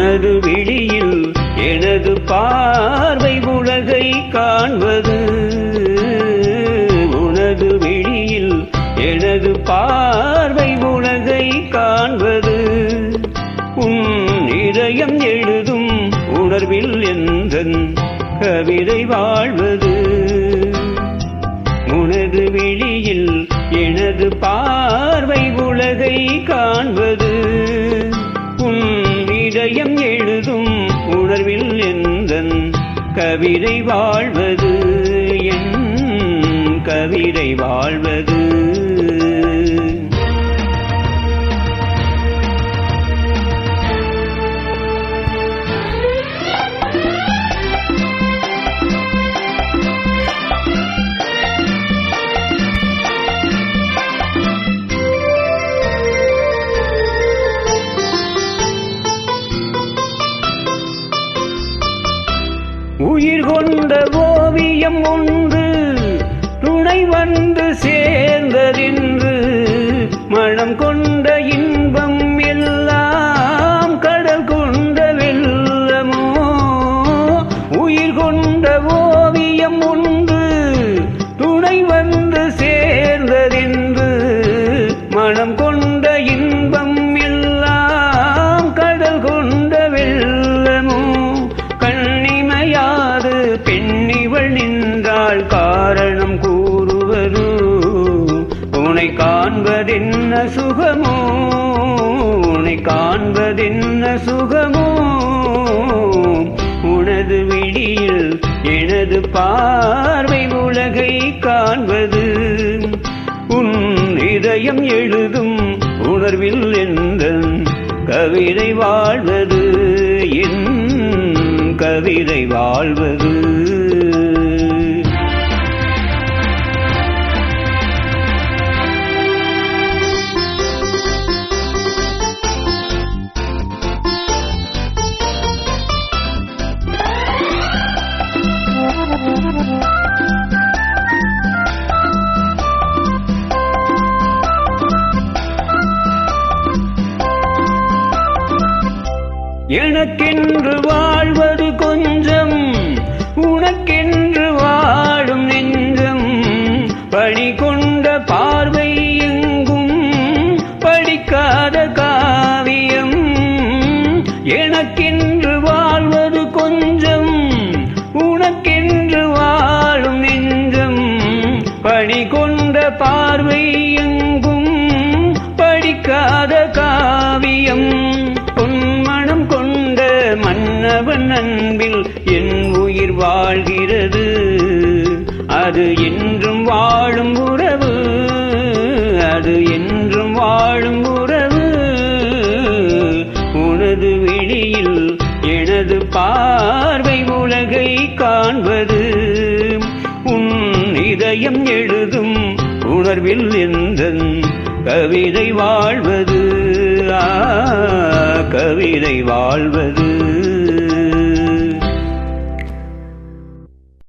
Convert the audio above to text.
உனது விழியில் எனது பார்வை உலகை காண்பது. உனது விழியில் எனது பார்வை உலகை காண்பது. உன் இதயம் எழுதும் உணர்வில் எந்தன் கவிதை வாழ்வது. உனது விழியில் எனது பார்வை உலகை காண்பது. உன் இதயம் எழுதும் உணர்வில் எந்தன் கவிதை வாழ்வது. என் கவிதை வாழ்வது. உயிர் கொண்ட ஓவியம் ஒன்று துணை வந்து சேர்ந்ததென்று மனம் கொண்ட இன்பம் எல்லாம் கடல் கொண்ட வெள்ளமோ. உயிர் கொண்ட ஓவியம் ஒன்று துணை வந்து சேர்ந்ததென்று மனம் கொண்ட இன்பம் எல்லாம் கடல் கொண்ட வெள்ளமோ. கண்ணிமையாது பெண்ணிவள் நின்றாள் காரணம் கூறுவது. உனை காண்பதென்ன சுகமோ, உனை காண்பதென்ன சுகமோ. உனது விழியில் எனது பார்வை உலகை காண்பது. உன் இதயம் எழுதும் உணர்வில் எந்தன் கவிதை வாழ்வது. என் கவிதை வாழ்வது. எனக்கென்று வாழ்வது கொஞ்சம், உனக்கென்று வாழும் நெஞ்சம். பணி கொண்ட பார்வை எங்கும் படிக்காத காவியம். எனக்கென்று வாழ்வது கொஞ்சம், உனக்கென்று வாழும் நெஞ்சம். பணி கொண்ட பார்வை எங்கும் படிக்காத காவியம். பொன்மணம் கொண்ட மன்னவன் அன்பில் என் உயிர் வாழ்கிறது. அது என்றும் வாழும் உறவு, அது என்றும் வாழும் உறவு. உனது விழியில் எனது பார்வை உலகை காண்பது. உன் இதயம் எழுதும் உணர்வில் எந்தன் கவிதை வாழ்வது. கவிதை வாழ்வது.